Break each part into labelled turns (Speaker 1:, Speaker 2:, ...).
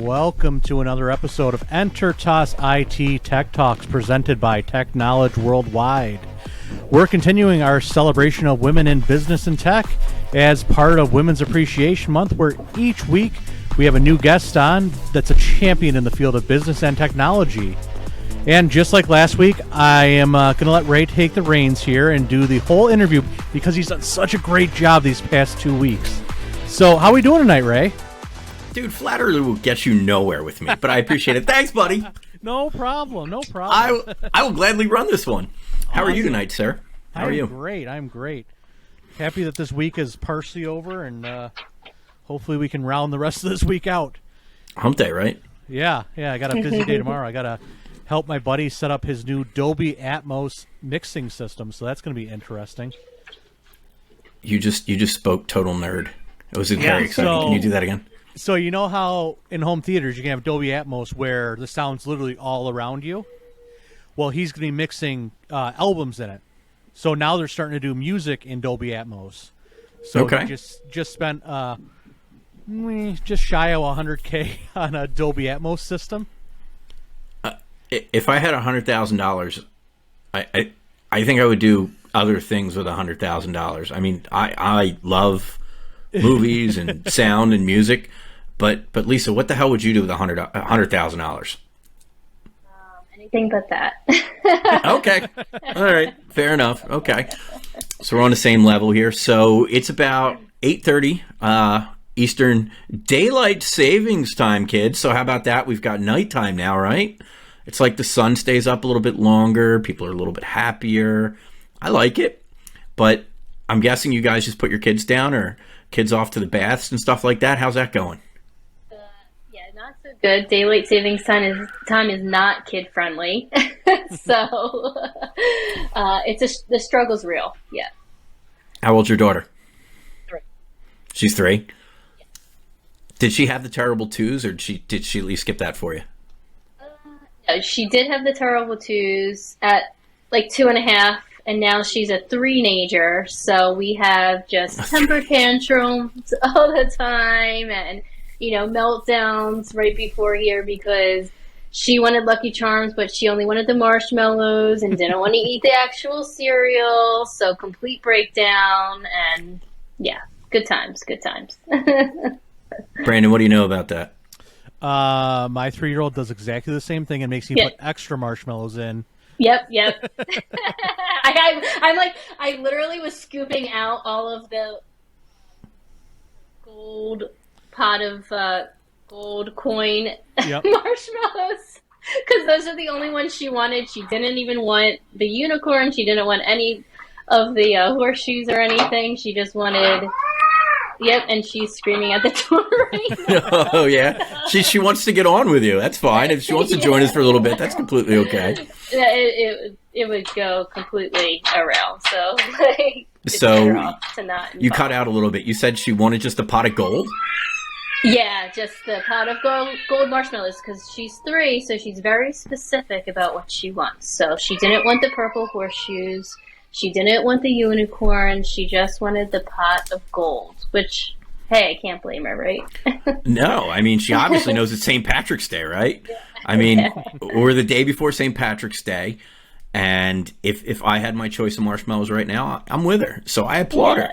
Speaker 1: Welcome to another episode of EnterTos IT Tech Talks presented by Tech Knowledge Worldwide. We're continuing our celebration of women in business and tech as part of Women's Appreciation Month, where each week we have a new guest on that's a champion in the field of business and technology. And just like last week, I am going to let Ray take the reins here and do the whole interview because he's done such a great job these past 2 weeks. So how are we doing tonight, Ray?
Speaker 2: Dude, flattery will get you nowhere with me, but I appreciate it. Thanks, buddy.
Speaker 1: No problem. No problem.
Speaker 2: I will gladly run this one. How are you tonight, sir? How are you?
Speaker 1: I'm great. Happy that this week is partially over, and hopefully we can round the rest of this week out.
Speaker 2: Hump day, right?
Speaker 1: Yeah. I got a busy day tomorrow. I got to help my buddy set up his new Dolby Atmos mixing system, so that's going to be interesting.
Speaker 2: You just spoke total nerd. It was very exciting. Can you do that again?
Speaker 1: So you know how in home theaters you can have Dolby Atmos where the sound's literally all around you? Well, he's going to be mixing albums in it. So now they're starting to do music in Dolby Atmos. So he just spent just shy of $100K on a Dolby Atmos system.
Speaker 2: If I had $100,000, I think I would do other things with $100,000. I mean, I love movies and sound and music, but Lisa, what the hell would you do with $100,000?
Speaker 3: Anything but that.
Speaker 2: Okay, all right, fair enough. Okay, so we're on the same level here. So it's about 8:30 Eastern Daylight Savings Time, kids. So how about that? We've got nighttime now, right? It's like the sun stays up a little bit longer. People are a little bit happier. I like it, but I'm guessing you guys just put your kids down or kids off to the baths and stuff like that. How's that going?
Speaker 3: Yeah, not so good. Daylight savings time is not kid friendly, so the struggle's real. Yeah.
Speaker 2: How old's your daughter?
Speaker 3: 3.
Speaker 2: She's 3. Yeah. Did she have the terrible twos, or did she at least skip that for you?
Speaker 3: No, she did have the terrible twos at like 2.5. And now she's a 3-nager, so we have just temper tantrums all the time and, meltdowns right before here because she wanted Lucky Charms, but she only wanted the marshmallows and didn't want to eat the actual cereal, so complete breakdown, and yeah, good times.
Speaker 2: Brandon, what do you know about that?
Speaker 1: My 3-year-old does exactly the same thing and makes me put extra marshmallows in.
Speaker 3: Yep. I literally was scooping out all of the gold pot of gold coin marshmallows because those are the only ones she wanted. She didn't even want the unicorn. She didn't want any of the horseshoes or anything. She just wanted. Yep, and she's screaming at the door right now.
Speaker 2: Oh, yeah. She wants to get on with you. That's fine. If she wants to join us for a little bit, that's completely okay.
Speaker 3: It would go completely around. So
Speaker 2: you cut out a little bit. You said she wanted just a pot of gold?
Speaker 3: Yeah, just the pot of gold marshmallows because she's 3, so she's very specific about what she wants. So she didn't want the purple horseshoes. She didn't want the unicorn. She just wanted the pot of gold, which, hey, I can't blame her, right?
Speaker 2: No, I mean, she obviously knows it's St. Patrick's Day, right? I mean, we're the day before St. Patrick's Day, and if I had my choice of marshmallows right now, I'm with her. So I applaud her.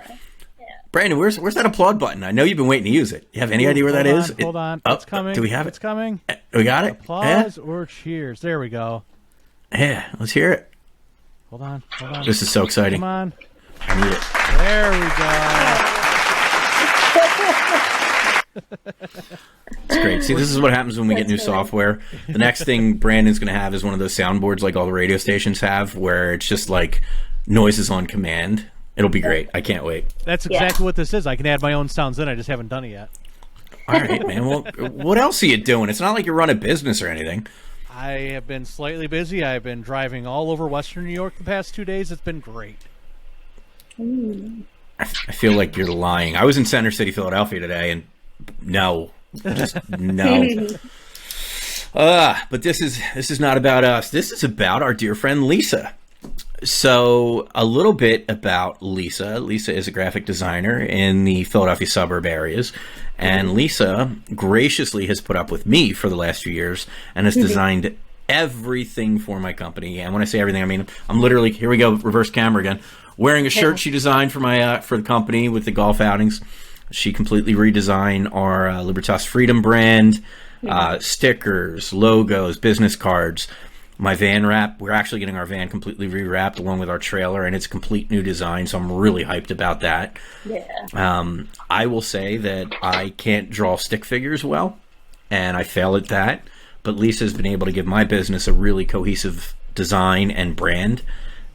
Speaker 2: Yeah. Brandon, where's that applaud button? I know you've been waiting to use it. You have any idea where that is?
Speaker 1: Hold on. It's coming.
Speaker 2: Do we have it?
Speaker 1: It's coming.
Speaker 2: We got it?
Speaker 1: Applause or cheers. There we go.
Speaker 2: Yeah, let's hear it.
Speaker 1: Hold on.
Speaker 2: This is so exciting.
Speaker 1: Come on.
Speaker 2: I need it.
Speaker 1: There we go.
Speaker 2: It's great. See, this is what happens when we get new software. The next thing Brandon's going to have is one of those soundboards like all the radio stations have where it's just like noises on command. It'll be great. I can't wait.
Speaker 1: That's exactly what this is. I can add my own sounds in. I just haven't done it yet.
Speaker 2: All right, man. Well, what else are you doing? It's not like you run a business or anything.
Speaker 1: I have been slightly busy. I've been driving all over Western New York the past 2 days. It's been great.
Speaker 2: I feel like you're lying. I was in Center City, Philadelphia today, and no. Just no. But this is not about us. This is about our dear friend Lisa. So, a little bit about Lisa. Lisa is a graphic designer in the Philadelphia suburb areas. And Lisa graciously has put up with me for the last few years and has designed everything for my company. And when I say everything, I mean, I'm literally, here we go, reverse camera again, wearing a shirt she designed for my for the company with the golf outings. She completely redesigned our Libertas Freedom brand, stickers, logos, business cards. My van wrap, we're actually getting our van completely rewrapped along with our trailer, and it's a complete new design, so I'm really hyped about that.
Speaker 3: Yeah.
Speaker 2: I will say that I can't draw stick figures well, and I fail at that, but Lisa's been able to give my business a really cohesive design and brand,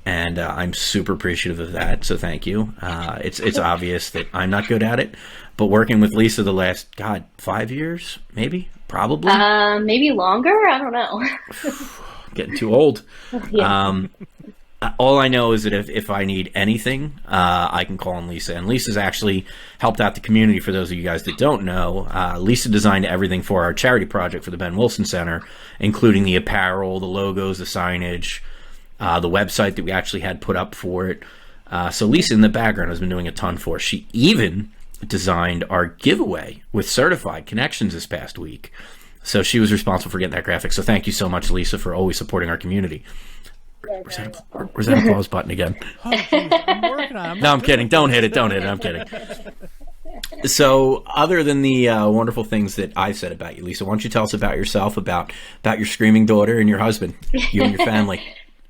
Speaker 2: and I'm super appreciative of that, so thank you. It's obvious that I'm not good at it, but working with Lisa the last, 5 years, maybe? Probably?
Speaker 3: Maybe longer? I don't know.
Speaker 2: Getting too old.
Speaker 3: Yeah.
Speaker 2: All I know is that if I need anything, I can call on Lisa. And Lisa's actually helped out the community. For those of you guys that don't know, Lisa designed everything for our charity project for the Ben Wilson Center, including the apparel, the logos, the signage, the website that we actually had put up for it. So Lisa in the background has been doing a ton for us. She even designed our giveaway with certified connections this past week. So she was responsible for getting that graphic. So thank you so much, Lisa, for always supporting our community. Where's that applause button again?
Speaker 1: Oh, geez, I'm working on it.
Speaker 2: No, I'm kidding. Don't hit it. I'm kidding. So other than the wonderful things that I've said about you, Lisa, why don't you tell us about yourself, about your screaming daughter and your husband, you and your family.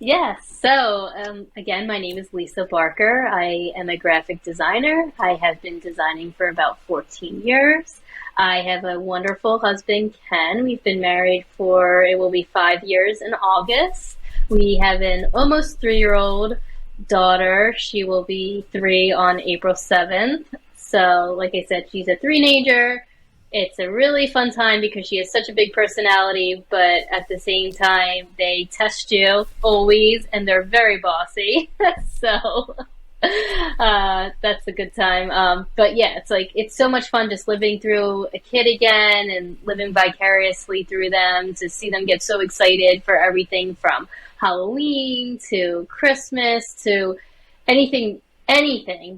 Speaker 3: Yes. So, again, my name is Lisa Barker. I am a graphic designer. I have been designing for about 14 years. I have a wonderful husband, Ken. We've been married for, it will be 5 years in August. We have an almost 3-year-old daughter. She will be 3 on April 7th. So, like I said, she's a three-nager. It's a really fun time because she has such a big personality, but at the same time, they test you always, and they're very bossy. So that's a good time. But yeah, it's so much fun just living through a kid again and living vicariously through them, to see them get so excited for everything from Halloween to Christmas to anything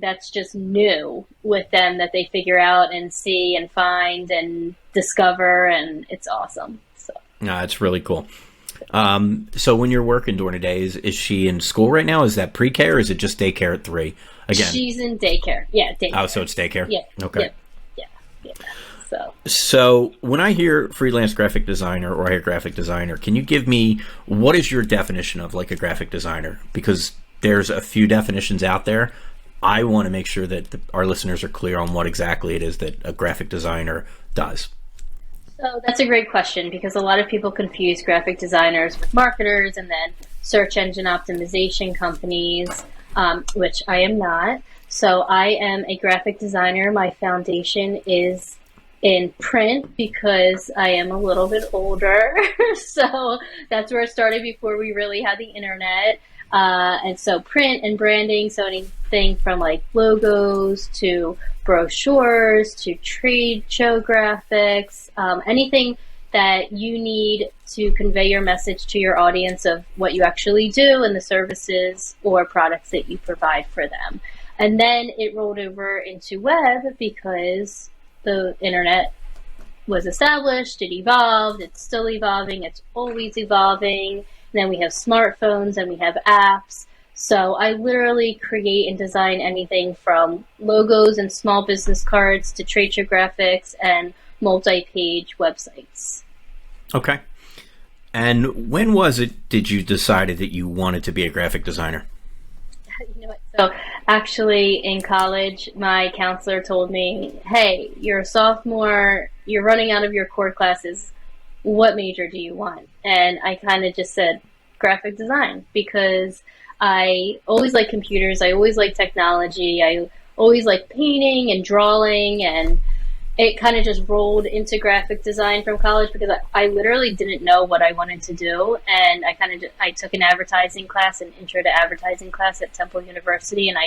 Speaker 3: that's just new with them that they figure out and see and find and discover, and it's awesome. So
Speaker 2: No, it's really cool. So when you're working during the day, is she in school right now? Is that pre-K or is it just daycare at 3? Again,
Speaker 3: she's in daycare. Yeah, daycare.
Speaker 2: Oh, so it's daycare.
Speaker 3: Yeah.
Speaker 2: Okay.
Speaker 3: Yeah.
Speaker 2: So when I hear freelance graphic designer or I hear graphic designer, can you give me, what is your definition of like a graphic designer? Because there's a few definitions out there. I want to make sure that our listeners are clear on what exactly it is that a graphic designer does.
Speaker 3: So that's a great question, because a lot of people confuse graphic designers with marketers and then search engine optimization companies, which I am not. So I am a graphic designer. My foundation is in print because I am a little bit older. So that's where it started before we really had the internet. And so print and branding, so anything from like logos to brochures to trade show graphics, anything that you need to convey your message to your audience of what you actually do and the services or products that you provide for them. And then it rolled over into web because the internet was established, it evolved, it's still evolving, it's always evolving. Then we have smartphones and we have apps. So I literally create and design anything from logos and small business cards to trade show graphics and multi-page websites.
Speaker 2: Okay. And when was it did you decided that you wanted to be a graphic designer?
Speaker 3: You know what? So actually in college, my counselor told me, hey, you're a sophomore, you're running out of your core classes. What major do you want? And I kind of just said graphic design, because I always like computers. I always like technology. I always like painting and drawing, and it kind of just rolled into graphic design from college because I literally didn't know what I wanted to do. And I took an advertising class, an intro to advertising class at Temple University, and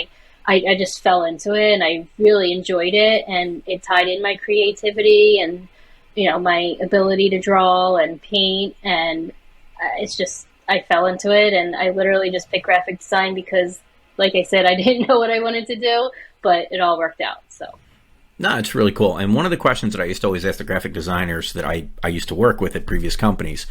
Speaker 3: I just fell into it and I really enjoyed it, and it tied in my creativity and my ability to draw and paint, and it's just, I fell into it, and I literally just picked graphic design because, like I said, I didn't know what I wanted to do, but it all worked out. So.
Speaker 2: No, it's really cool. And one of the questions that I used to always ask the graphic designers that I used to work with at previous companies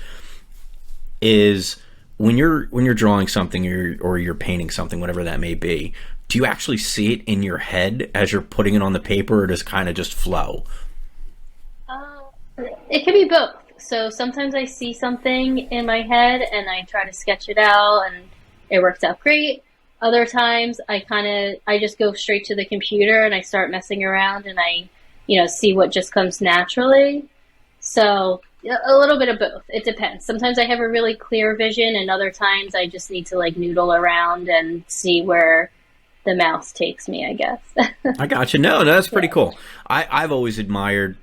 Speaker 2: is when you're drawing something or you're painting something, whatever that may be, do you actually see it in your head as you're putting it on the paper, or does it kind of just flow?
Speaker 3: It can be both. So sometimes I see something in my head and I try to sketch it out and it works out great. Other times I just go straight to the computer and I start messing around and I, see what just comes naturally. So a little bit of both. It depends. Sometimes I have a really clear vision and other times I just need to like noodle around and see where the mouse takes me, I guess.
Speaker 2: I got you. No, that's pretty cool. I've always admired,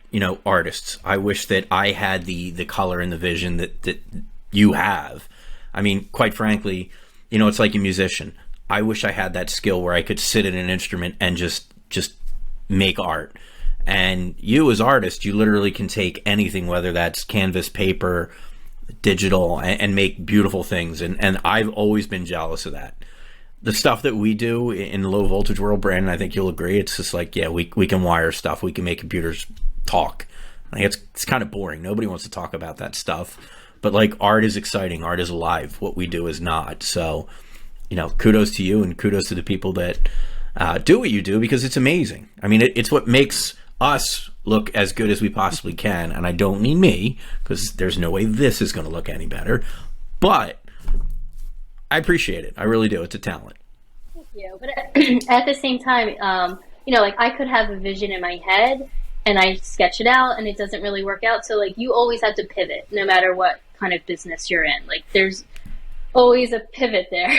Speaker 2: artists. I wish that I had the color and the vision that you have. I mean, quite frankly, it's like a musician. I wish I had that skill where I could sit at an instrument and just make art. And you as artist, you literally can take anything, whether that's canvas, paper, digital, and make beautiful things. And I've always been jealous of that. The stuff that we do in the low voltage world, Brandon, I think you'll agree. It's just like, yeah, we can wire stuff. We can make computers talk. I think it's kind of boring. Nobody wants to talk about that stuff. But like, art is exciting. Art is alive. What we do is not. So, kudos to you and kudos to the people that do what you do, because it's amazing. I mean, it's what makes us look as good as we possibly can. And I don't mean me, because there's no way this is going to look any better. But I appreciate it. I really do. It's a talent.
Speaker 3: Thank you. But at the same time, like I could have a vision in my head and I sketch it out and it doesn't really work out. So like you always have to pivot no matter what kind of business you're in. Like there's always a pivot there.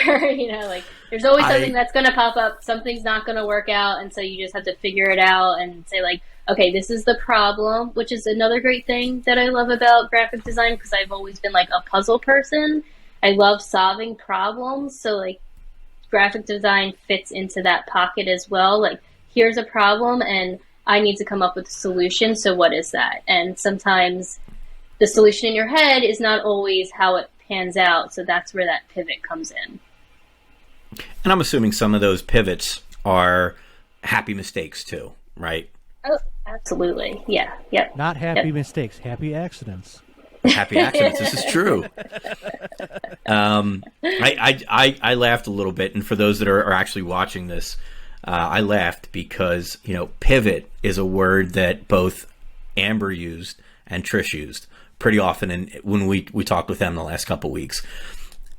Speaker 3: Like there's always something that's going to pop up. Something's not going to work out. And so you just have to figure it out and say like, okay, this is the problem, which is another great thing that I love about graphic design, because I've always been like a puzzle person. I love solving problems, so like graphic design fits into that pocket as well. Like, here's a problem and I need to come up with a solution, so what is that? And sometimes the solution in your head is not always how it pans out, so that's where that pivot comes in.
Speaker 2: And I'm assuming some of those pivots are happy mistakes too, right?
Speaker 3: Oh, absolutely. Yeah. Yep.
Speaker 1: Not happy mistakes, happy accidents.
Speaker 2: Happy accidents. This is true. I laughed a little bit, and for those that are actually watching this, I laughed because pivot is a word that both Amber used and Trish used pretty often, and when we talked with them the last couple weeks,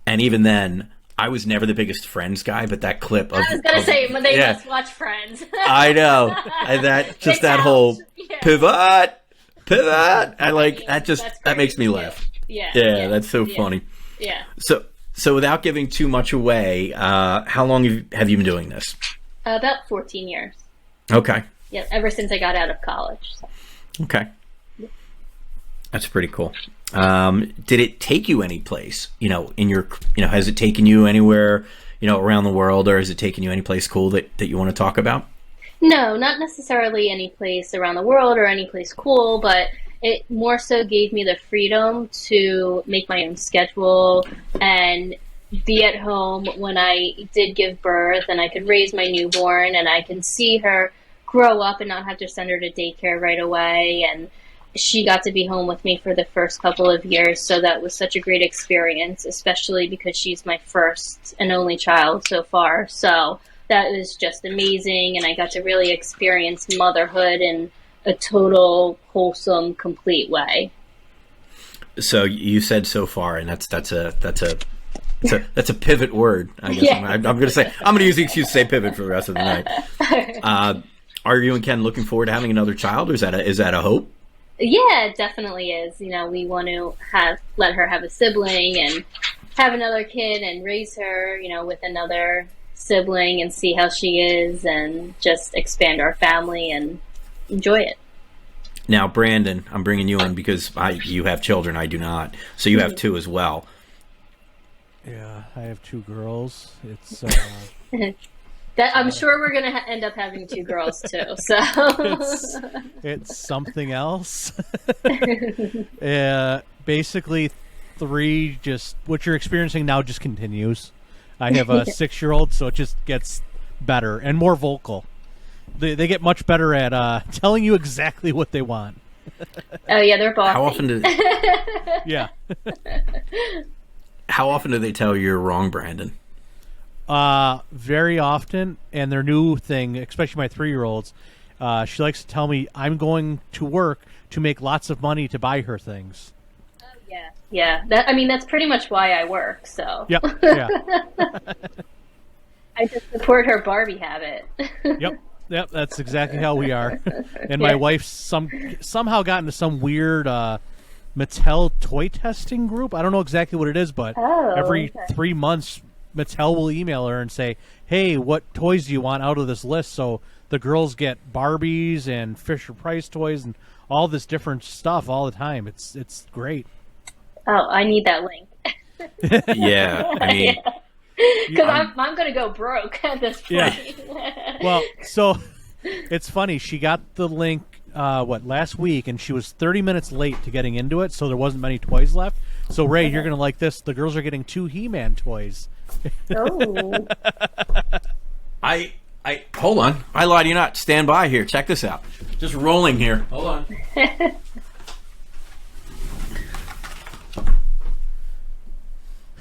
Speaker 2: and even then, I was never the biggest Friends guy, but that clip of... I was going to say, when they must watch Friends. I know. And that whole pivot... I like that. That makes me laugh. Yeah, that's so funny. Yeah. So without giving too much away, how long have you been doing this?
Speaker 3: About 14 years.
Speaker 2: Okay.
Speaker 3: Yeah, ever since I got out of college. So.
Speaker 2: Okay. That's pretty cool. Did it take you any place? In your has it taken you anywhere around the world, or has it taken you any place cool that you want to talk about?
Speaker 3: No, not necessarily any place around the world or any place cool, but it more so gave me the freedom to make my own schedule and be at home when I did give birth, and I could raise my newborn and I can see her grow up and not have to send her to daycare right away. And she got to be home with me for the first couple of years, so that was such a great experience, especially because she's my first and only child so far. So that was just amazing, and I got to really experience motherhood in a total, wholesome, complete way.
Speaker 2: So you said so far, and that's a pivot word, I guess. Yeah. I'm going to say, I'm going to use the excuse to say pivot for the rest of the night. Are you and Ken looking forward to having another child, or is that a hope?
Speaker 3: Yeah, it definitely is. We want to let her have a sibling and have another kid and raise her, with another sibling and see how she is and just expand our family and enjoy it.
Speaker 2: Now, Brandon, I'm bringing you in because you have children. I do not. So you have two as well.
Speaker 1: Yeah, I have two girls. It's
Speaker 3: I'm sure we're going to end up having two girls too. So
Speaker 1: it's something else. Basically, 3, just what you're experiencing now just continues. I have a 6-year-old, so it just gets better and more vocal. They get much better at telling you exactly what they want.
Speaker 3: Oh yeah, they're bossy.
Speaker 2: How often do
Speaker 1: Yeah.
Speaker 2: How often do they tell you you're wrong, Brandon?
Speaker 1: Very often, and their new thing, especially my 3-year-olds, she likes to tell me I'm going to work to make lots of money to buy her things.
Speaker 3: Oh yeah, yeah. That's pretty much why I work. So.
Speaker 1: Yep. Yeah.
Speaker 3: I just support her Barbie habit.
Speaker 1: Yep. That's exactly how we are. And my wife somehow got into some weird Mattel toy testing group. I don't know exactly what it is, but every 3 months, Mattel will email her and say, "Hey, what toys do you want out of this list?" So the girls get Barbies and Fisher Price toys and all this different stuff all the time. It's great.
Speaker 3: Oh, I need that link.
Speaker 2: Yeah, I mean,
Speaker 3: because I'm going to go broke at this point.
Speaker 1: Yeah. Well, so it's funny. She got the link last week, and she was 30 minutes late to getting into it, so there wasn't many toys left. So Ray, you're going to like this. The girls are getting 2 He-Man toys.
Speaker 3: Oh.
Speaker 2: I hold on. I lied to you not. Stand by here. Check this out. Just rolling here. Hold on.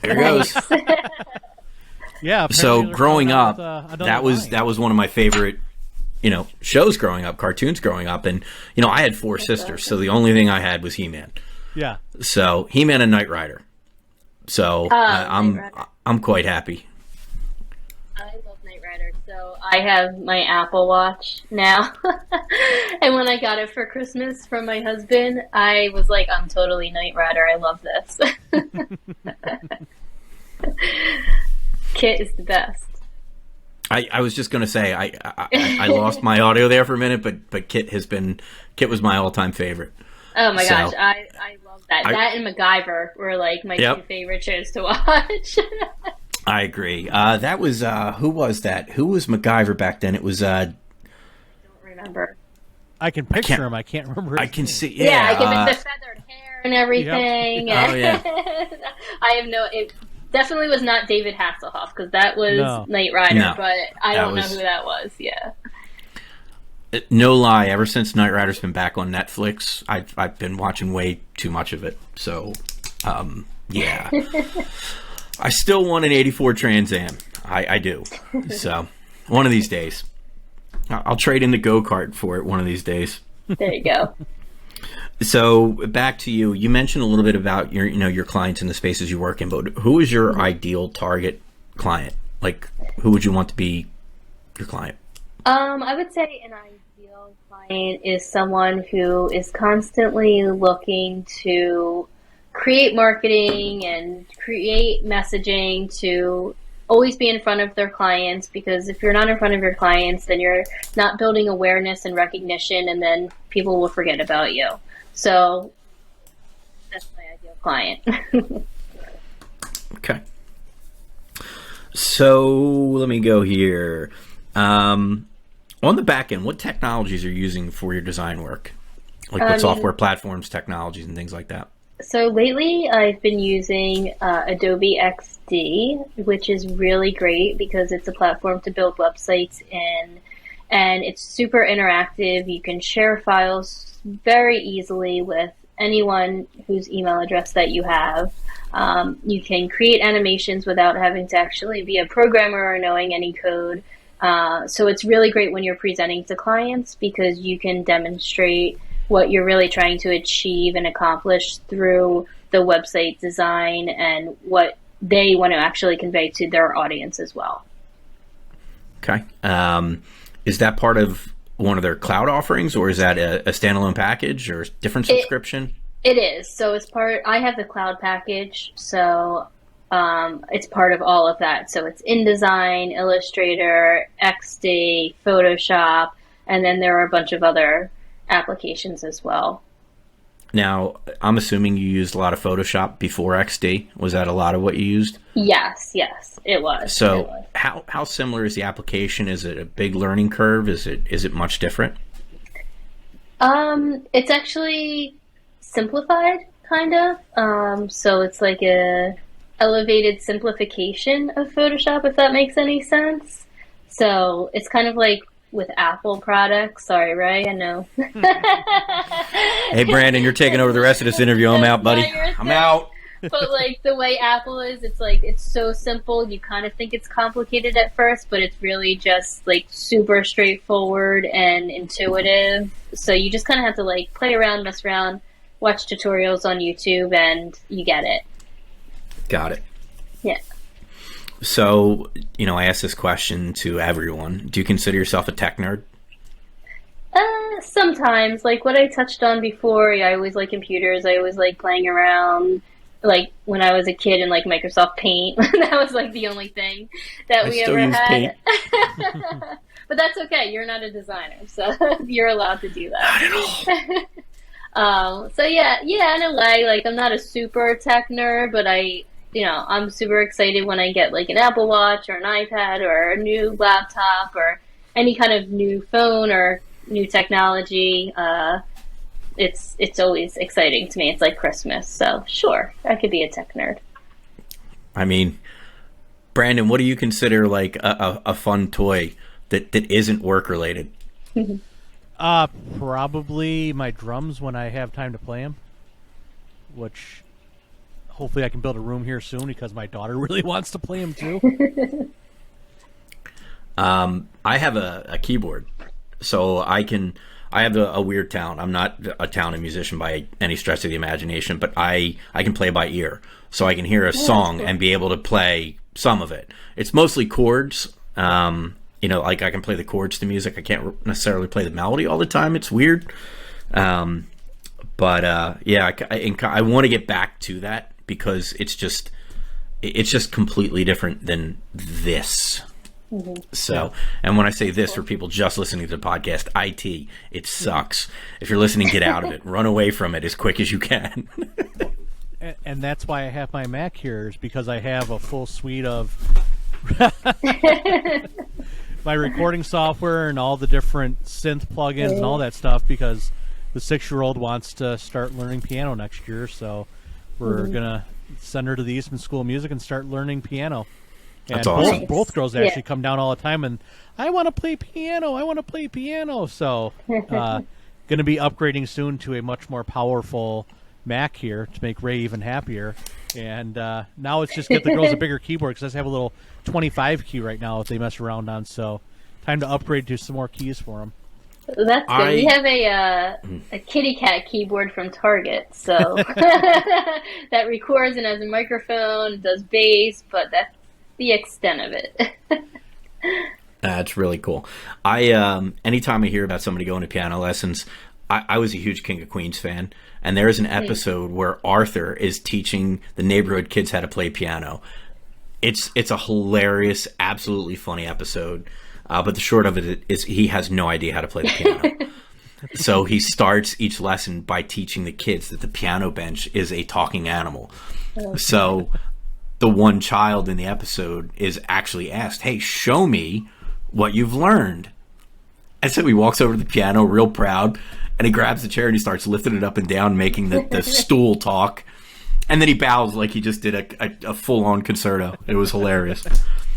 Speaker 2: There goes.
Speaker 1: Yeah.
Speaker 2: So
Speaker 1: they're
Speaker 2: growing
Speaker 1: coming
Speaker 2: up,
Speaker 1: out with,
Speaker 2: that was one of my favorite, shows growing up, cartoons growing up, and I had 4 sisters, so the only thing I had was He-Man.
Speaker 1: Yeah.
Speaker 2: So He-Man and Knight Rider. So I'm quite happy.
Speaker 3: I love Knight Rider. So I have my Apple Watch now. And when I got it for Christmas from my husband, I was like, I'm totally Knight Rider. I love this. Kit is the best.
Speaker 2: I was just going to say I lost my audio there for a minute, but Kit was my all-time favorite.
Speaker 3: Oh my gosh, I love that. That and MacGyver were like my 2 favorite shows to watch.
Speaker 2: I agree. That was who was that? Who was MacGyver back then? It was
Speaker 3: I don't remember.
Speaker 1: I can picture him. I can't remember.
Speaker 2: I can see.
Speaker 3: Yeah, I can the feathered hair and everything.
Speaker 2: Yep. Oh yeah.
Speaker 3: I have it definitely was not David Hasselhoff because that was Knight Rider, but I don't know who that was. Yeah.
Speaker 2: No lie, ever since Knight Rider's been back on Netflix, I've been watching way too much of it. So, yeah. I still want an 84 Trans Am. I do. So, one of these days. I'll trade in the go-kart for it one of these days.
Speaker 3: There you go.
Speaker 2: So, back to you. You mentioned a little bit about your clients and the spaces you work in, but who is your ideal target client? Like, who would you want to be your client?
Speaker 3: I would say an ideal client is someone who is constantly looking to create marketing and create messaging to always be in front of their clients, because if you're not in front of your clients, then you're not building awareness and recognition, and then people will forget about you. So that's my ideal client.
Speaker 2: Okay. So let me go here. On the back end, what technologies are you using for your design work? Like what software platforms, technologies, and things like that?
Speaker 3: So lately I've been using Adobe XD, which is really great because it's a platform to build websites in, and it's super interactive. You can share files very easily with anyone whose email address that you have. You can create animations without having to actually be a programmer or knowing any code. So it's really great when you're presenting to clients because you can demonstrate what you're really trying to achieve and accomplish through the website design and what they want to actually convey to their audience as well.
Speaker 2: Okay. Is that part of one of their cloud offerings, or is that a standalone package or different subscription?
Speaker 3: It is. So it's I have the cloud package. So it's part of all of that. So it's InDesign, Illustrator, XD, Photoshop, and then there are a bunch of other applications as well.
Speaker 2: Now, I'm assuming you used a lot of Photoshop before XD. Was that a lot of what you used?
Speaker 3: Yes, it was.
Speaker 2: So how similar is the application? Is it a big learning curve? Is it much different?
Speaker 3: It's actually simplified. kind of. So it's like a elevated simplification of Photoshop, if that makes any sense. So it's kind of like with Apple products. Sorry, Ray, I know.
Speaker 2: Hey, Brandon, you're taking over the rest of this interview. I'm out, buddy. I'm out.
Speaker 3: But like the way Apple is, it's like it's so simple. You kind of think it's complicated at first, but it's really just like super straightforward and intuitive. So you just kind of have to like play around, mess around, watch tutorials on YouTube, and you get it.
Speaker 2: Got it.
Speaker 3: Yeah.
Speaker 2: So, I ask this question to everyone. Do you consider yourself a tech nerd?
Speaker 3: Sometimes, like what I touched on before, I always like computers. I always like playing around. Like when I was a kid in like Microsoft Paint, that was like the only thing that we ever had. But that's okay. You're not a designer, so you're allowed to do that.
Speaker 2: Not at all.
Speaker 3: So yeah, in a way, like I'm not a super tech nerd, but I'm super excited when I get like an Apple Watch or an iPad or a new laptop or any kind of new phone or new technology. It's always exciting to me. It's like Christmas. So sure, I could be a tech nerd.
Speaker 2: I mean, Brandon, what do you consider like a fun toy that isn't work related?
Speaker 1: Probably my drums when I have time to play them, which hopefully I can build a room here soon because my daughter really wants to play them too.
Speaker 2: I have a keyboard, so I have a weird talent. I'm not a talented musician by any stretch of the imagination, but I can play by ear. So I can hear a song and be able to play some of it. It's mostly chords. Like I can play the chords to music. I can't necessarily play the melody all the time. It's weird. I want to get back to that because it's just completely different than this. Mm-hmm. So, and when I say this for people just listening to the podcast, it sucks. If you're listening, get out of it. Run away from it as quick as you can.
Speaker 1: And that's why I have my Mac here, is because I have a full suite of my recording software and all the different synth plugins and all that stuff, because the 6-year-old wants to start learning piano next year. So we're going to send her to the Eastman School of Music and start learning piano. And
Speaker 2: that's awesome.
Speaker 1: Both girls actually come down all the time, and I want to play piano. So going to be upgrading soon to a much more powerful Mac here to make Ray even happier. And now it's just get the girls a bigger keyboard, because I have a little 25 key right now that they mess around on. So time to upgrade to some more keys for them.
Speaker 3: That's good. We have a kitty cat keyboard from Target, so that records and has a microphone, does bass, but that's the extent of it.
Speaker 2: That's really cool. Anytime I hear about somebody going to piano lessons, I was a huge King of Queens fan, and there's an episode where Arthur is teaching the neighborhood kids how to play piano. It's a hilarious, absolutely funny episode, but the short of it is he has no idea how to play the piano. So he starts each lesson by teaching the kids that the piano bench is a talking animal. So the one child in the episode is actually asked, "Hey, show me what you've learned." And so he walks over to the piano real proud, and he grabs the chair and he starts lifting it up and down, making the stool talk. And then he bows like he just did a full-on concerto. It was hilarious.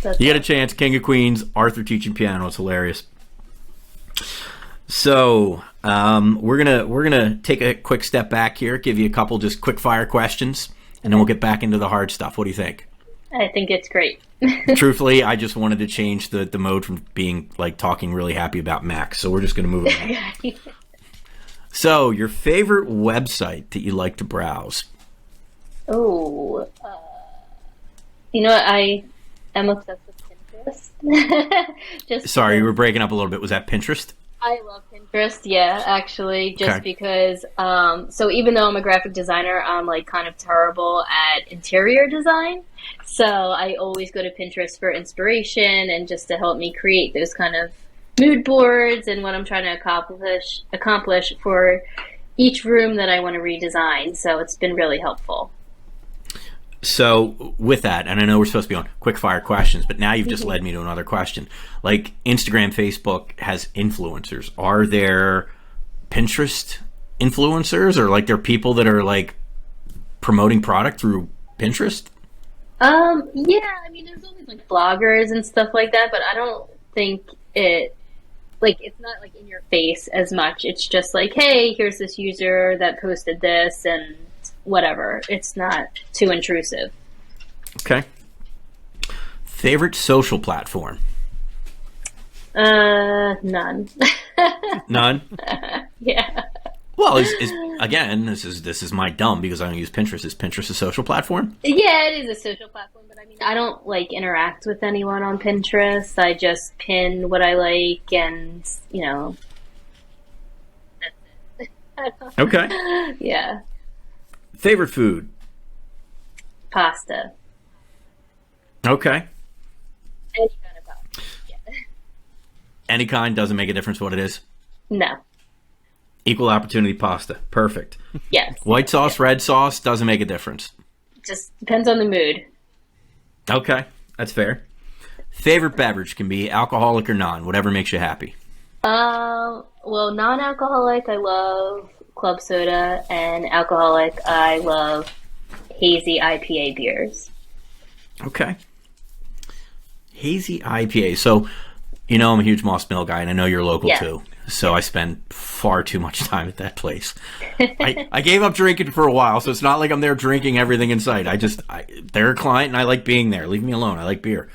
Speaker 2: You get a chance, King of Queens, Arthur teaching piano. It's hilarious. So we're gonna take a quick step back here, give you a couple just quick-fire questions, and then we'll get back into the hard stuff. What do you think?
Speaker 3: I think it's great.
Speaker 2: Truthfully, I just wanted to change the mode from being like talking really happy about Macs. So we're just going to move on. So, your favorite website that you like to browse?
Speaker 3: Oh, you know what? I am obsessed with Pinterest.
Speaker 2: Sorry, you were breaking up a little bit. Was that Pinterest?
Speaker 3: I love Pinterest, yeah, actually, just because, so even though I'm a graphic designer, I'm like kind of terrible at interior design. So I always go to Pinterest for inspiration and just to help me create those kind of mood boards and what I'm trying to accomplish for each room that I want to redesign. So it's been really helpful.
Speaker 2: So with that, and I know we're supposed to be on quick fire questions, but now you've just led me to another question. Like Instagram, Facebook has influencers. Are there Pinterest influencers, or like there are people that are like promoting product through Pinterest?
Speaker 3: Yeah, I mean, there's always like bloggers and stuff like that, but I don't think it's not like in your face as much. It's just like, hey, here's this user that posted this and whatever. It's not too intrusive.
Speaker 2: Okay. Favorite social platform?
Speaker 3: None.
Speaker 2: None?
Speaker 3: Yeah.
Speaker 2: Well, again, this is my dumb because I don't use Pinterest. Is Pinterest a social platform?
Speaker 3: Yeah, it is a social platform, but I mean, I don't like interact with anyone on Pinterest. I just pin what I like and, that's it.
Speaker 2: Okay.
Speaker 3: Yeah.
Speaker 2: Favorite food?
Speaker 3: Pasta.
Speaker 2: Okay.
Speaker 3: Any kind of pasta. Yeah.
Speaker 2: Any kind, doesn't make a difference what it is?
Speaker 3: No.
Speaker 2: Equal opportunity pasta. Perfect.
Speaker 3: Yes.
Speaker 2: White sauce, red sauce, doesn't make a difference.
Speaker 3: Just depends on the mood.
Speaker 2: Okay, that's fair. Favorite beverage can be alcoholic or non, whatever makes you happy.
Speaker 3: Well, non-alcoholic, I love club soda, and alcoholic, I love hazy IPA beers.
Speaker 2: Okay. Hazy IPA. So, I'm a huge Moss Mill guy, and I know you're local too. So I spend far too much time at that place. I gave up drinking for a while, so it's not like I'm there drinking everything in sight. They're a client, and I like being there. Leave me alone. I like beer.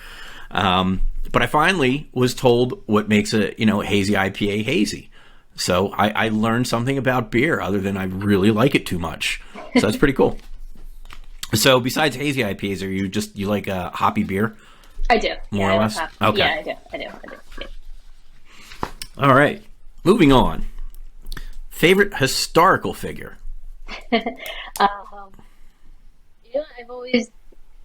Speaker 2: But I finally was told what makes a hazy IPA hazy. So I learned something about beer other than I really like it too much. So that's pretty cool. So besides hazy IPAs, you like a hoppy beer?
Speaker 3: I do.
Speaker 2: More or less? Okay.
Speaker 3: Yeah, I do. Yeah.
Speaker 2: All right. Moving on. Favorite historical figure?
Speaker 3: I've always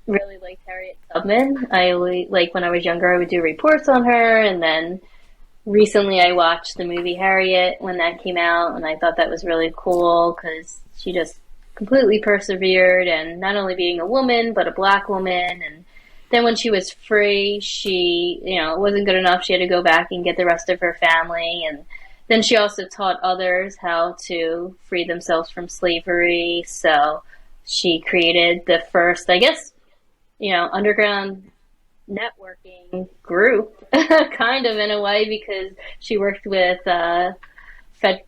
Speaker 3: really liked Harriet Tubman. When I was younger, I would do reports on her, and then recently I watched the movie Harriet when that came out, and I thought that was really cool because she just completely persevered, and not only being a woman, but a black woman, and then when she was free, she, it wasn't good enough. She had to go back and get the rest of her family. And then she also taught others how to free themselves from slavery. So she created the first, I guess, underground networking group, kind of in a way, because she worked with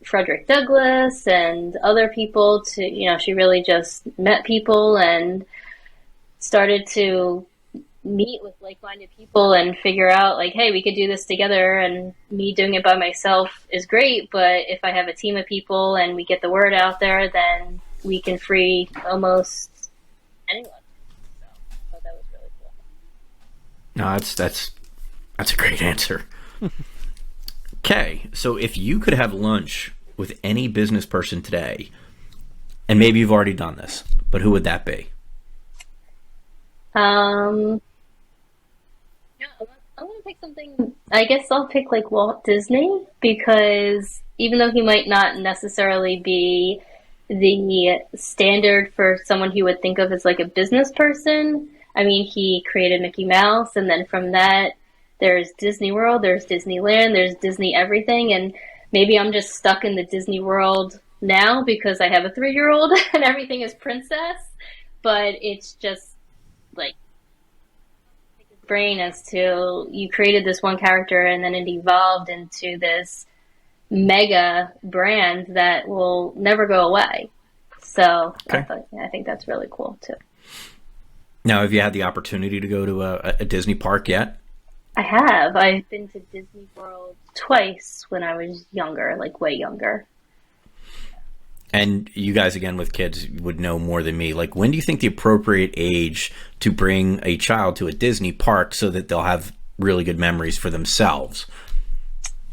Speaker 3: Frederick Douglass and other people she really just met people and started to meet with like-minded people and figure out like, hey, we could do this together, and me doing it by myself is great, but if I have a team of people and we get the word out there, then we can free almost anyone. So I thought that was really cool.
Speaker 2: No, that's a great answer. Okay, so if you could have lunch with any business person today, and maybe you've already done this, but who would that be?
Speaker 3: I'm going to pick something, I guess I'll pick like Walt Disney, because even though he might not necessarily be the standard for someone you would think of as like a business person, I mean, he created Mickey Mouse, and then from that, there's Disney World, there's Disneyland, there's Disney everything, and maybe I'm just stuck in the Disney World now because I have a 3-year-old and everything is princess, but it's just like brain as to you created this one character and then it evolved into this mega brand that will never go away. So
Speaker 2: okay.
Speaker 3: I think that's really cool too.
Speaker 2: Now, have you had the opportunity to go to a Disney park yet?
Speaker 3: I have. I've been to Disney World twice when I was younger, like way younger.
Speaker 2: And you guys, again, with kids, would know more than me. Like, when do you think the appropriate age to bring a child to a Disney park so that they'll have really good memories for themselves?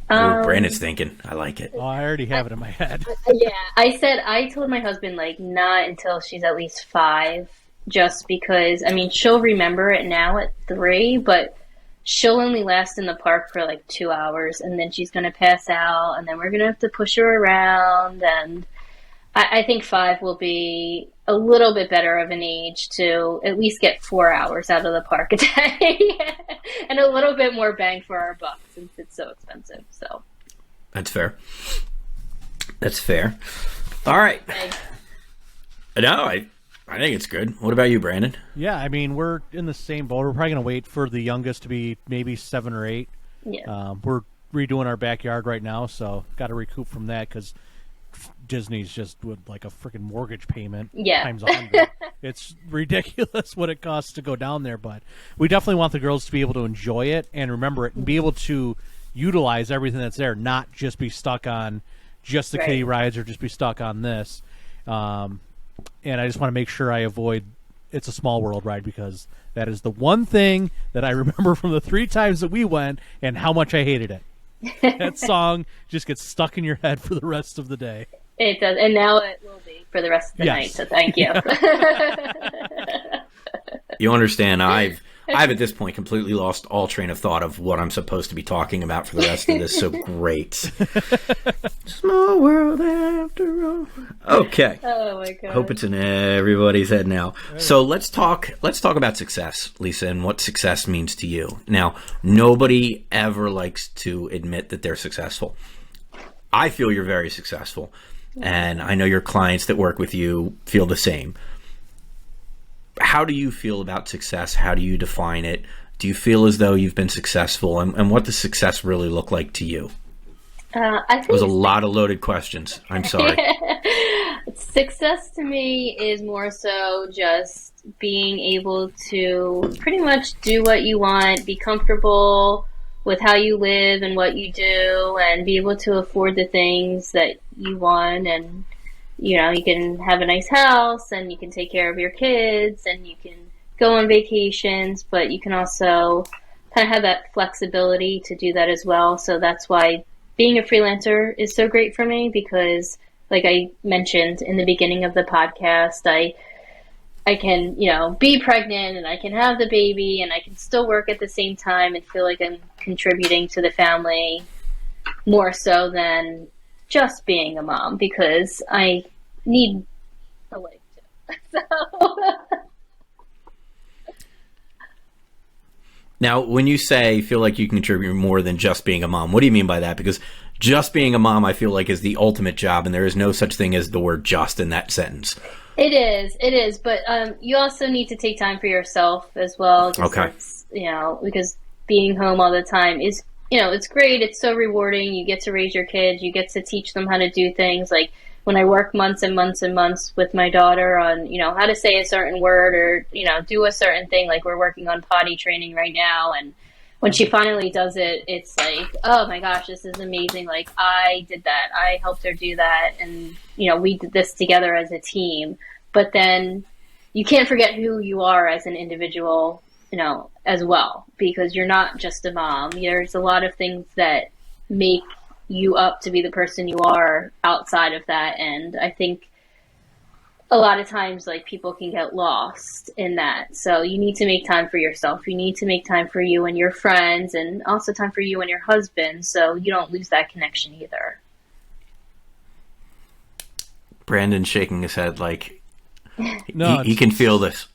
Speaker 2: Brandon's thinking. I like it.
Speaker 1: Oh, I already have it in my head.
Speaker 3: Yeah, I told my husband, like, not until she's at least 5, just because, I mean, she'll remember it now at 3, but she'll only last in the park for, like, 2 hours, and then she's going to pass out, and then we're going to have to push her around, and I think 5 will be a little bit better of an age to at least get 4 hours out of the park a day and a little bit more bang for our buck since it's so expensive. So
Speaker 2: that's fair. That's fair. All right.
Speaker 3: Thanks.
Speaker 2: No, I think it's good. What about you, Brandon?
Speaker 1: Yeah, I mean, we're in the same boat. We're probably going to wait for the youngest to be maybe 7 or 8.
Speaker 3: Yeah.
Speaker 1: We're redoing our backyard right now, so got to recoup from that because Disney's just with like a freaking mortgage payment times 100. It's ridiculous what it costs to go down there, but we definitely want the girls to be able to enjoy it and remember it and be able to utilize everything that's there, not just be stuck on just the kiddie rides or just be stuck on this. And I just want to make sure I avoid It's a Small World ride because that is the one thing that I remember from the 3 times that we went and how much I hated it. That song just gets stuck in your head for the rest of the day.
Speaker 3: It does, and now it will be for the rest of the night, so thank you.
Speaker 2: You understand, I've at this point completely lost all train of thought of what I'm supposed to be talking about for the rest of this, so great. Small world after all. Okay.
Speaker 3: Oh my god.
Speaker 2: Hope it's in everybody's head now. So let's talk about success, Lisa, and what success means to you. Now, nobody ever likes to admit that they're successful. I feel you're very successful, and I know your clients that work with you feel the same. How do you feel about success? How do you define it? Do you feel as though you've been successful? And what does success really look like to you?
Speaker 3: I think
Speaker 2: it was a lot of loaded questions. I'm sorry.
Speaker 3: Success to me is more so just being able to pretty much do what you want, be comfortable with how you live and what you do, and be able to afford the things that you want. And you know, you can have a nice house and you can take care of your kids and you can go on vacations, but you can also kind of have that flexibility to do that as well. So that's why being a freelancer is so great for me because, like I mentioned in the beginning of the podcast, I can, you know, be pregnant and I can have the baby and I can still work at the same time and feel like I'm contributing to the family more so than just being a mom because I need a life too. So.
Speaker 2: Now, when you say feel like you can contribute more than just being a mom, what do you mean by that? Because just being a mom, I feel like, is the ultimate job, and there is no such thing as the word just in that sentence.
Speaker 3: It is, but you also need to take time for yourself as well.
Speaker 2: Okay.
Speaker 3: You know, because being home all the time is, you know, it's great. It's so rewarding. You get to raise your kids. You get to teach them how to do things. Like when I work months and months and months with my daughter on, you know, how to say a certain word or, you know, do a certain thing. Like we're working on potty training right now. And when she finally does it, it's like, oh my gosh, this is amazing. Like I did that. I helped her do that. And, you know, we did this together as a team. But then you can't forget who you are as an individual, you know, as well, because you're not just a mom. There's a lot of things that make you up to be the person you are outside of that. And I think a lot of times, like, people can get lost in that. So you need to make time for yourself. You need to make time for you and your friends, and also time for you and your husband, so you don't lose that connection either.
Speaker 2: Brandon's shaking his head like
Speaker 1: No,
Speaker 2: he can feel this.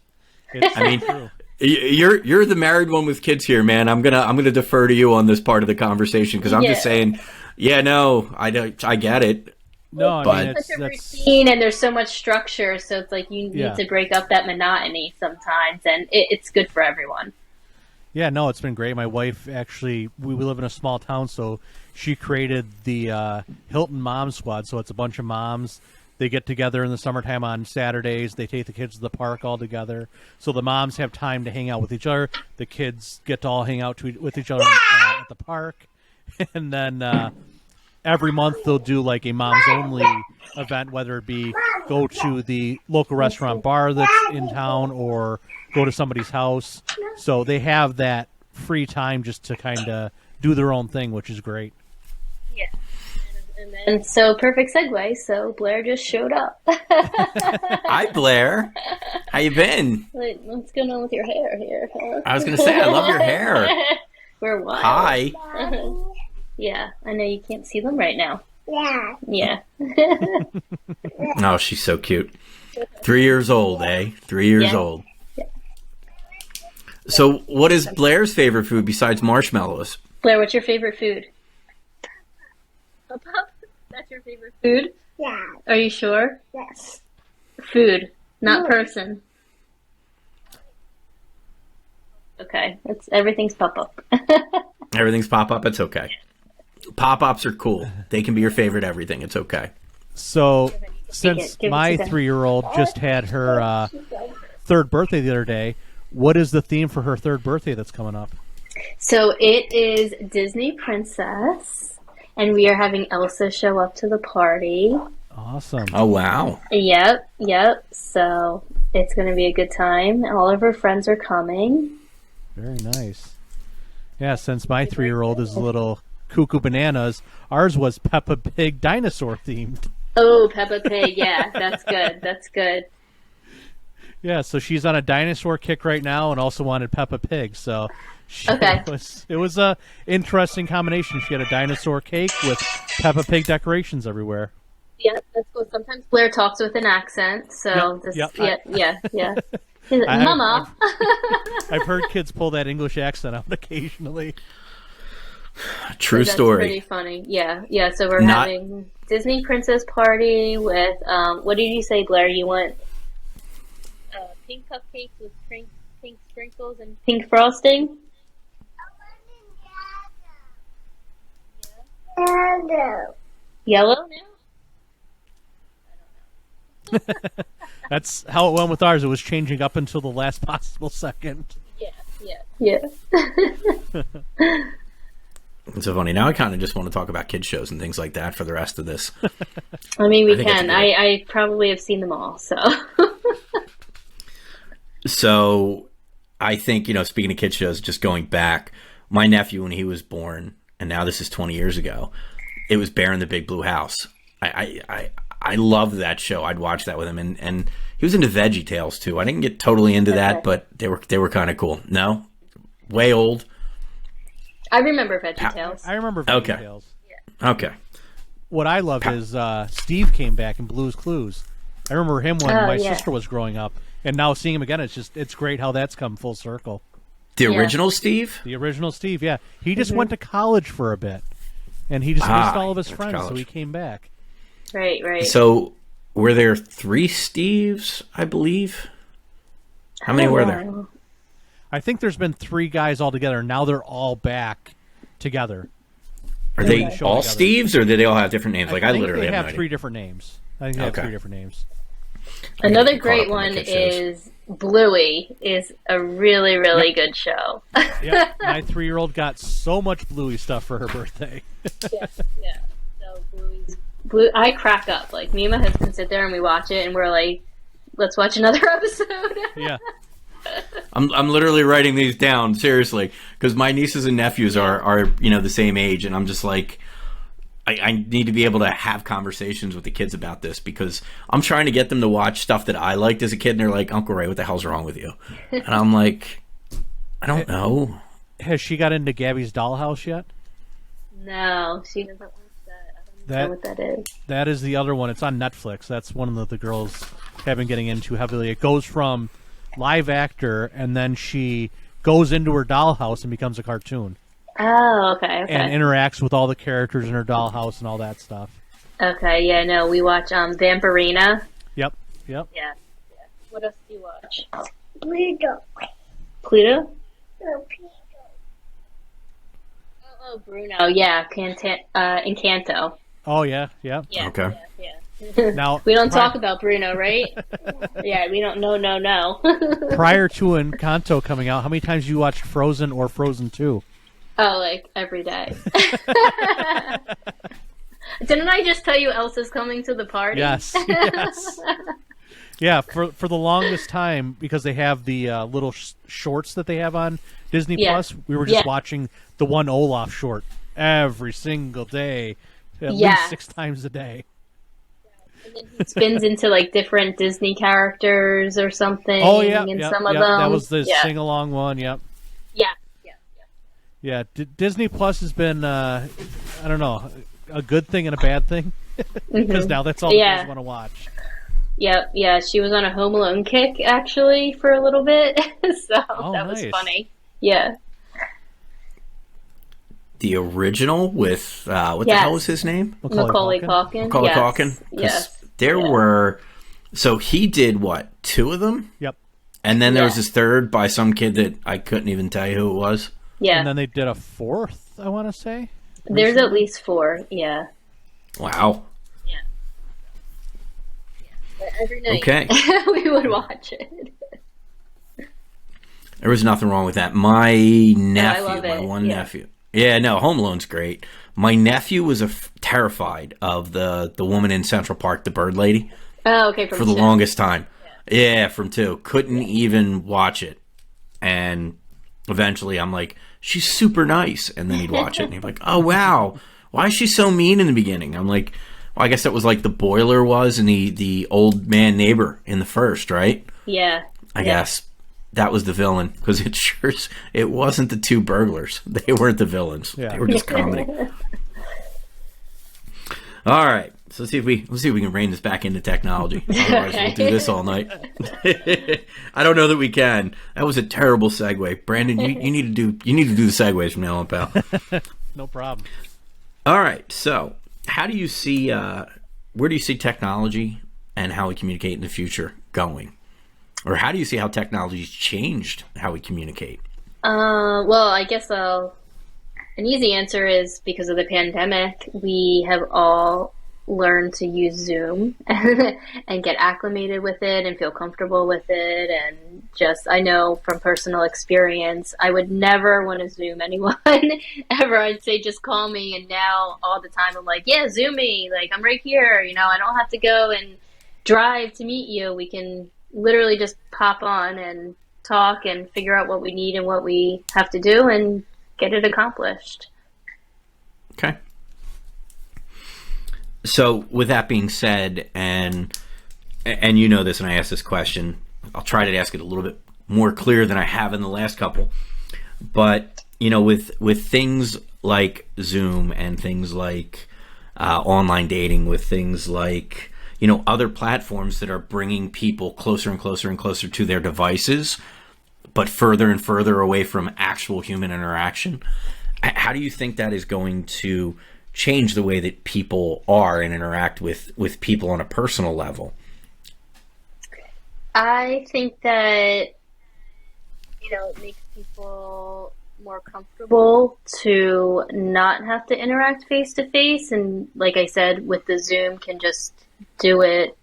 Speaker 1: I mean, true.
Speaker 2: You're the married one with kids here, man. I'm gonna defer to you on this part of the conversation because I'm just saying, yeah, no, I get it.
Speaker 1: No,
Speaker 2: but
Speaker 1: I mean,
Speaker 3: it's such a routine and there's so much structure, so it's like you need to break up that monotony sometimes, and it's good for everyone.
Speaker 1: Yeah, no, it's been great. My wife actually, we live in a small town, so she created the Hilton Mom Squad. So it's a bunch of moms. They get together in the summertime on Saturdays. They take the kids to the park all together. So the moms have time to hang out with each other. The kids get to all hang out with each other at the park. And then every month they'll do like a moms only event, whether it be go to the local restaurant bar that's in town or go to somebody's house. So they have that free time just to kind of do their own thing, which is great.
Speaker 3: Yeah. And so, perfect segue. So Blair just showed up.
Speaker 2: Hi, Blair. How you been?
Speaker 3: What's going on with your hair here? Huh?
Speaker 2: I was going to say, I love your hair.
Speaker 3: We're wild.
Speaker 2: Hi.
Speaker 3: Yeah, I know you can't see them right now. Yeah.
Speaker 2: Oh, she's so cute. 3 years old, eh? 3 years old.
Speaker 3: Yeah.
Speaker 2: So what is Blair's favorite food besides marshmallows?
Speaker 3: Blair, what's your favorite food? A pup? That's your favorite food?
Speaker 4: Yeah.
Speaker 3: Are you sure?
Speaker 4: Yes.
Speaker 3: Food. Not person. Okay, everything's pop-up.
Speaker 2: Everything's pop-up. It's okay. Pop-ups are cool. They can be your favorite everything. It's okay.
Speaker 1: So, since
Speaker 3: Give it
Speaker 1: my
Speaker 3: to them.
Speaker 1: 3-year-old just had her third birthday the other day, what is the theme for her third birthday that's coming up?
Speaker 3: So it is Disney Princess, and we are having Elsa show up to the party.
Speaker 1: Awesome.
Speaker 2: Oh, wow.
Speaker 3: Yep. So it's going to be a good time. All of her friends are coming.
Speaker 1: Very nice. Yeah, since my 3-year-old is a little cuckoo bananas, ours was Peppa Pig dinosaur themed.
Speaker 3: Oh, Peppa Pig. Yeah, that's good. That's good.
Speaker 1: Yeah, so she's on a dinosaur kick right now and also wanted Peppa Pig. So
Speaker 3: Okay.
Speaker 1: it was a interesting combination. She had a dinosaur cake with Peppa Pig decorations everywhere.
Speaker 3: Yeah, that's cool. Sometimes Blair talks with an accent, so
Speaker 1: Yep,
Speaker 3: yeah. He's like, Mama.
Speaker 1: I've heard kids pull that English accent out occasionally.
Speaker 2: True
Speaker 3: That's
Speaker 2: story.
Speaker 3: pretty funny. Yeah. So we're
Speaker 2: Not-
Speaker 3: having Disney Princess party with what did you say, Blair? You want pink cupcakes with pink sprinkles and pink frosting? Yellow now?
Speaker 1: That's how it went with ours. It was changing up until the last possible second.
Speaker 3: Yeah.
Speaker 2: It's so funny. Now I kind of just want to talk about kids shows and things like that for the rest of this.
Speaker 3: I mean, we
Speaker 2: I think that's
Speaker 3: can.
Speaker 2: good.
Speaker 3: I probably have seen them all, so.
Speaker 2: So I think, speaking of kids shows, just going back, my nephew, when he was born, and now this is 20 years ago, it was Bear in the Big Blue House. I loved that show. I'd watch that with him, and he was into Veggie Tales too. I didn't get totally into that, but they were kind of cool. No? Way old?
Speaker 3: I remember VeggieTales.
Speaker 1: I remember
Speaker 2: Okay.
Speaker 1: VeggieTales.
Speaker 2: Okay.
Speaker 1: What I love is Steve came back in Blue's Clues. I remember him when my sister was growing up, and now seeing him again, it's great how that's come full circle.
Speaker 2: The original Steve?
Speaker 1: The original Steve, yeah. He just went to college for a bit, and he just missed all of his friends, so he came back.
Speaker 3: Right.
Speaker 2: So were there 3 Steves, I believe? How many were there?
Speaker 1: I think there's been 3 guys altogether. Now they're all back together.
Speaker 2: Are they
Speaker 1: show
Speaker 2: all
Speaker 1: together.
Speaker 2: Steves, or do they all have different names? Like, I
Speaker 1: think
Speaker 2: literally
Speaker 1: they
Speaker 2: have
Speaker 1: have
Speaker 2: no
Speaker 1: 3
Speaker 2: idea.
Speaker 1: different names. I think they have
Speaker 2: Okay.
Speaker 1: 3 different names.
Speaker 3: Another
Speaker 2: get caught
Speaker 3: great
Speaker 2: up on
Speaker 3: one
Speaker 2: the kid shows.
Speaker 3: is Bluey. Is a really, really good show.
Speaker 1: Yeah, my 3-year-old got so much Bluey stuff for her birthday.
Speaker 3: Yeah. So Bluey's I crack up. Like me and my husband sit there and we watch it, and we're like, "Let's watch another episode."
Speaker 1: Yeah.
Speaker 2: I'm literally writing these down, seriously, because my nieces and nephews are the same age, and I'm just like, I need to be able to have conversations with the kids about this, because I'm trying to get them to watch stuff that I liked as a kid, and they're like, Uncle Ray, what the hell's wrong with you? And I'm like, I don't know.
Speaker 1: Has she got into Gabby's Dollhouse yet?
Speaker 3: No, she doesn't watch that. I don't know what that is.
Speaker 1: That is the other one. It's on Netflix. That's one that the girls have been getting into heavily. It goes from live actor, and then she goes into her dollhouse and becomes a cartoon.
Speaker 3: Oh, okay.
Speaker 1: And interacts with all the characters in her dollhouse and all that stuff.
Speaker 3: Okay, yeah, no, we watch Vampirina.
Speaker 1: Yep.
Speaker 3: Yeah. What else do you watch? Pluto? Oh, Bruno. Yeah, Encanto.
Speaker 1: Oh, yeah.
Speaker 3: Yeah.
Speaker 2: Okay.
Speaker 3: Yeah.
Speaker 1: Now,
Speaker 3: We don't talk about Bruno, right? Yeah, we don't. No.
Speaker 1: prior to Encanto coming out, how many times you watched Frozen or Frozen 2?
Speaker 3: Oh, like every day. Didn't I just tell you Elsa's coming to the party?
Speaker 1: Yes. Yeah, for the longest time, because they have the little shorts that they have on Disney Plus, we were just watching the one Olaf short every single day, at least 6 times a day.
Speaker 3: And then he spins into like different Disney characters or something.
Speaker 1: Oh yeah,
Speaker 3: and
Speaker 1: yep,
Speaker 3: some of
Speaker 1: yep.
Speaker 3: them.
Speaker 1: That was the sing along one. Yep.
Speaker 3: Yeah.
Speaker 1: Disney Plus has been, I don't know, a good thing and a bad thing, because now that's all the kids want to watch.
Speaker 3: Yep. Yeah. She was on a Home Alone kick actually for a little bit, so that was
Speaker 1: nice.
Speaker 3: funny. Yeah.
Speaker 2: The original with what the hell was his name?
Speaker 3: Macaulay Culkin.
Speaker 2: Macaulay
Speaker 3: Yes.
Speaker 2: Culkin.
Speaker 3: Yes.
Speaker 2: There were So he did what? 2 of them?
Speaker 1: Yep.
Speaker 2: And then there was this third by some kid that I couldn't even tell you who it was.
Speaker 3: Yeah.
Speaker 1: And then they did a 4th, I want to say.
Speaker 3: There's at least 4, yeah.
Speaker 2: Wow.
Speaker 3: Yeah. But every night
Speaker 2: Okay.
Speaker 3: we would watch it.
Speaker 2: There was nothing wrong with that. My nephew,
Speaker 3: love
Speaker 2: my
Speaker 3: it.
Speaker 2: one
Speaker 3: Yeah.
Speaker 2: nephew. Yeah, no, Home Alone's great. My nephew was terrified of the woman in Central Park, the bird lady,
Speaker 3: Oh, okay. From
Speaker 2: for the
Speaker 3: Chef.
Speaker 2: longest time. Yeah, from 2. Couldn't even watch it. And eventually I'm like, she's super nice. And then he'd watch it and he'd be like, oh, wow. Why is she so mean in the beginning? I'm like, well, I guess that was like the boiler was and the old man neighbor in the first, right?
Speaker 3: Yeah.
Speaker 2: I guess that was the villain because it wasn't the 2 burglars. They weren't the villains.
Speaker 1: Yeah.
Speaker 2: They were just comedy. All right. So let's see if we can rein this back into technology. Otherwise, we'll do this all night. I don't know that we can. That was a terrible segue, Brandon. You need to do the segues from now on, pal.
Speaker 1: No problem.
Speaker 2: All right. So, how do you see? Where do you see technology and how we communicate in the future going? Or how do you see how technology's changed how we communicate?
Speaker 3: Well, I guess an easy answer is because of the pandemic, we have all learned to use Zoom and get acclimated with it and feel comfortable with it. And just, I know from personal experience, I would never want to Zoom anyone ever. I'd say, just call me. And now all the time I'm like, yeah, Zoom me. Like, I'm right here. You know, I don't have to go and drive to meet you. We can literally just pop on and talk and figure out what we need and what we have to do and get it accomplished.
Speaker 2: Okay. So with that being said, and you know this, and I asked this question, I'll try to ask it a little bit more clear than I have in the last couple. But you know, with things like Zoom and things like online dating, with things like, you know, other platforms that are bringing people closer and closer and closer to their devices, but further and further away from actual human interaction. How do you think that is going to change the way that people are and interact with people on a personal level?
Speaker 3: I think that, you know, it makes people more comfortable to not have to interact face to face. And like I said, with the Zoom, can just do it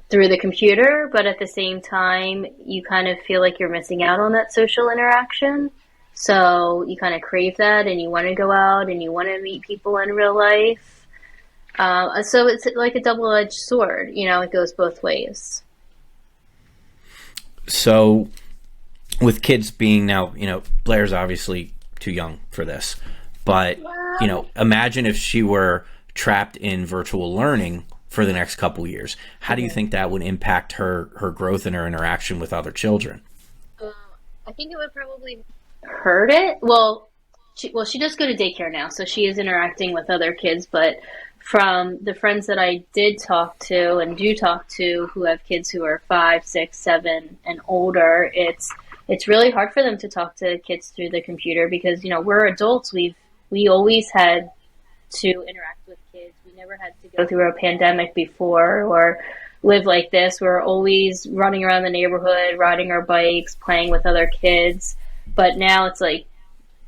Speaker 3: through the computer. But at the same time, you kind of feel like you're missing out on that social interaction. So you kind of crave that and you want to go out and you want to meet people in real life. So it's like a double-edged sword. You know, it goes both ways.
Speaker 2: So with kids being now, you know, Blair's obviously too young for this, but, you know, imagine if she were trapped in virtual learning for the next couple years. How do you think that would impact her growth and her interaction with other children?
Speaker 3: I think it would probably hurt it. Well, she does go to daycare now, so she is interacting with other kids, but from the friends that I did talk to and do talk to who have kids who are 5, 6, 7 and older, it's really hard for them to talk to kids through the computer because, you know, we're adults. We always had to interact with kids. We never had to go through a pandemic before or live like this. We're always running around the neighborhood, riding our bikes, playing with other kids. But now it's like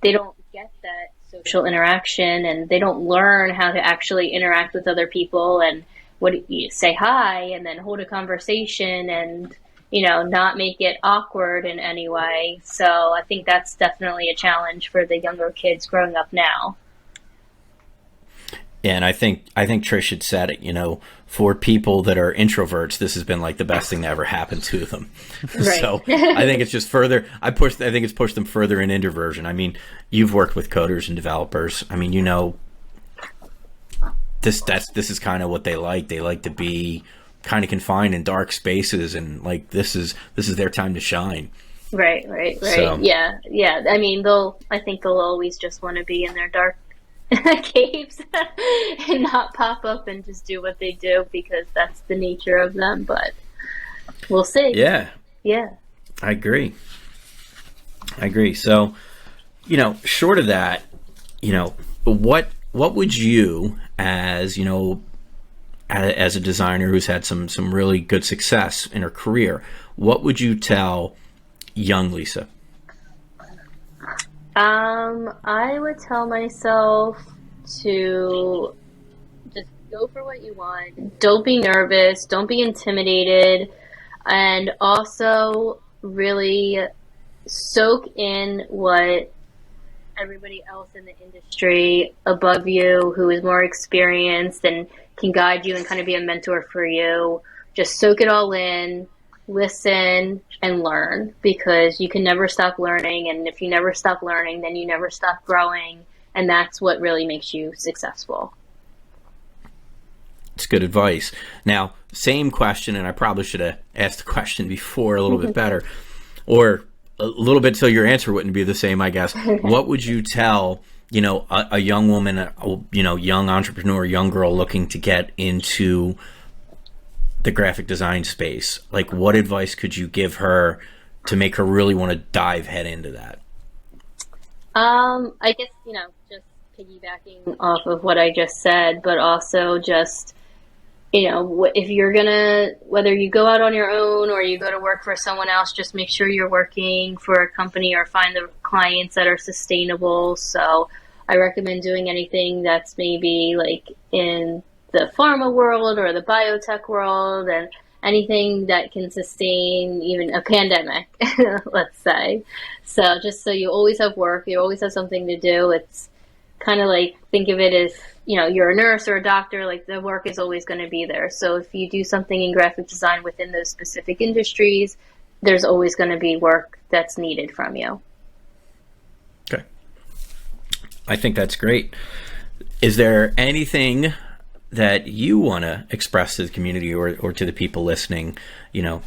Speaker 3: they don't get that social interaction and they don't learn how to actually interact with other people and what you say hi and then hold a conversation and, you know, not make it awkward in any way. So I think that's definitely a challenge for the younger kids growing up now.
Speaker 2: Yeah, and I think Trish had said it, you know, for people that are introverts, this has been like the best thing that ever happened to them.
Speaker 3: Right.
Speaker 2: So I think it's just further, I think it's pushed them further in introversion. I mean, you've worked with coders and developers. I mean, you know, this is kind of what they like. They like to be kind of confined in dark spaces, and like this is their time to shine.
Speaker 3: Right.
Speaker 2: So.
Speaker 3: Yeah. I mean, I think they'll always just want to be in their dark caves and not pop up and just do what they do because that's the nature of them. But we'll see.
Speaker 2: Yeah. I agree. So, you know, short of that, you know, what would you, as, you know, as a designer who's had some really good success in her career, what would you tell young Lisa?
Speaker 3: I would tell myself to just go for what you want. Don't be nervous. Don't be intimidated. And also really soak in what everybody else in the industry above you who is more experienced and can guide you and kind of be a mentor for you. Just soak it all in, listen, and learn, because you can never stop learning. And if you never stop learning, then you never stop growing. And that's what really makes you successful.
Speaker 2: It's good advice. Now, same question, and I probably should have asked the question before a little bit better, or a little bit so your answer wouldn't be the same, I guess. What would you tell, a young woman, young entrepreneur, young girl looking to get into the graphic design space? Like, what advice could you give her to make her really want to dive head into that?
Speaker 3: I guess, just piggybacking off of what I just said, but also just, if you're whether you go out on your own or you go to work for someone else, just make sure you're working for a company or find the clients that are sustainable. So I recommend doing anything that's maybe like in the pharma world or the biotech world, and anything that can sustain even a pandemic, let's say. So just so you always have work, you always have something to do. It's kind of like, think of it as, you're a nurse or a doctor, like the work is always going to be there. So if you do something in graphic design within those specific industries, there's always going to be work that's needed from you.
Speaker 2: Okay. I think that's great. Is there anything that you want to express to the community or to the people listening?
Speaker 3: No,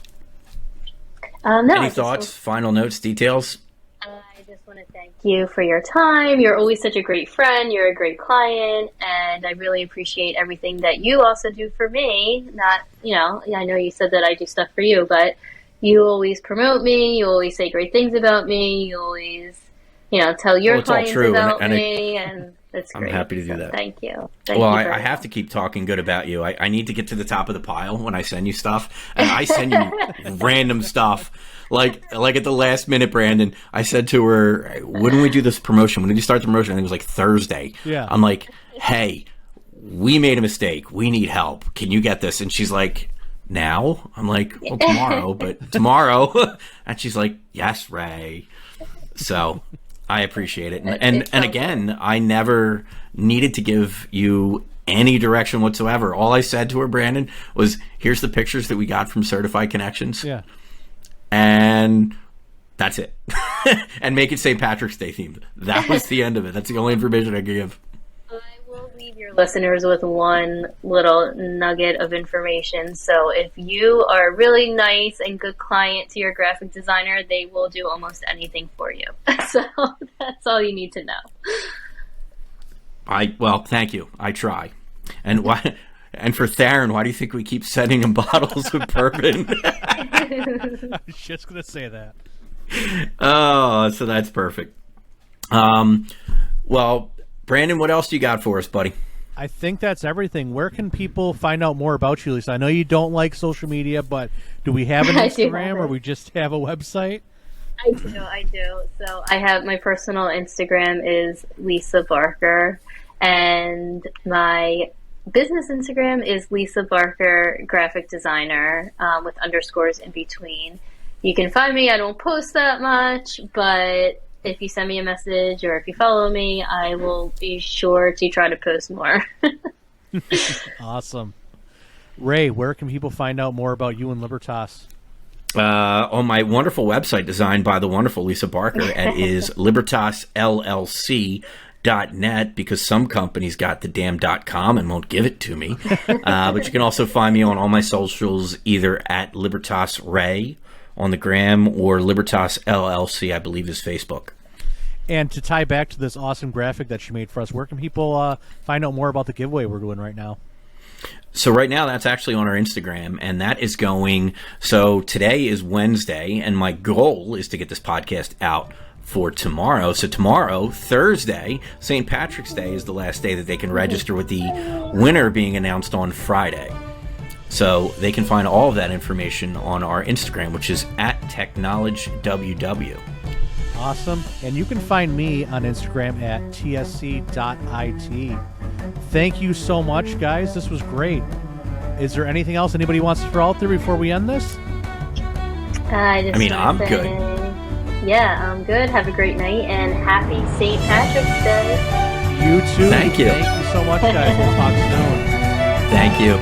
Speaker 2: any thoughts, final notes, details?
Speaker 3: I just want to thank you for your time. You're always such a great friend. You're a great client, and I really appreciate everything that you also do for me. Not, I know you said that I do stuff for you, but you always promote me. You always say great things about me. You always, tell your clients about me, and that's great.
Speaker 2: I'm happy to do that.
Speaker 3: Thank you.
Speaker 2: I have to keep talking good about you. I need to get to the top of the pile when I send you stuff, and I send you random stuff. Like at the last minute, Brandon, I said to her, when do we do this promotion? When did you start the promotion? I think it was like Thursday.
Speaker 1: Yeah.
Speaker 2: I'm like, hey, we made a mistake. We need help. Can you get this? And she's like, now? I'm like, well, tomorrow, but tomorrow. And she's like, yes, Ray. So I appreciate it. And again, I never needed to give you any direction whatsoever. All I said to her, Brandon, was, here's the pictures that we got from Certified Connections.
Speaker 1: Yeah.
Speaker 2: And that's it. And make it St. Patrick's Day themed. That was the end of it. That's the only information I could give.
Speaker 3: I will leave your listeners with one little nugget of information. So if you are a really nice and good client to your graphic designer, they will do almost anything for you. So that's all you need to know.
Speaker 2: Well, thank you. I try. And why? And for Theron, why do you think we keep sending him bottles of bourbon?
Speaker 1: I was just going to say that.
Speaker 2: Oh, so that's perfect. Well, Brandon, what else do you got for us, buddy?
Speaker 1: I think that's everything. Where can people find out more about you, Lisa? I know you don't like social media, but do we have an Instagram or we just have a website?
Speaker 3: I do. So I have, my personal Instagram is Lisa Barker, and my business Instagram is Lisa Barker Graphic Designer, with underscores in between. You can find me. I don't post that much, but if you send me a message or if you follow me, I will be sure to try to post more.
Speaker 1: Awesome. Ray, where can people find out more about you and Libertas?
Speaker 2: On my wonderful website designed by the wonderful Lisa Barker, it is libertasllc.net, because some companies got the damn .com and won't give it to me. But you can also find me on all my socials, either at Libertas Ray on the gram or Libertas LLC, I believe is Facebook.
Speaker 1: And to tie back to this awesome graphic that you made for us, where can people find out more about the giveaway we're doing right now?
Speaker 2: So right now that's actually on our Instagram, and that is going, so today is Wednesday, and my goal is to get this podcast out for tomorrow. So tomorrow, Thursday, St. Patrick's Day, is the last day that they can register, with the winner being announced on Friday. So they can find all of that information on our Instagram, which is @technologyww.
Speaker 1: Awesome. And you can find me on Instagram at tsc.it. Thank you so much, guys. This was great. Is there anything else anybody wants to throw out there before we end this?
Speaker 2: I'm good.
Speaker 3: Yeah, I'm good. Have a great night, and happy St. Patrick's Day.
Speaker 1: You too.
Speaker 2: Thank you.
Speaker 1: Thank you so much, guys. We'll talk soon.
Speaker 2: Thank you.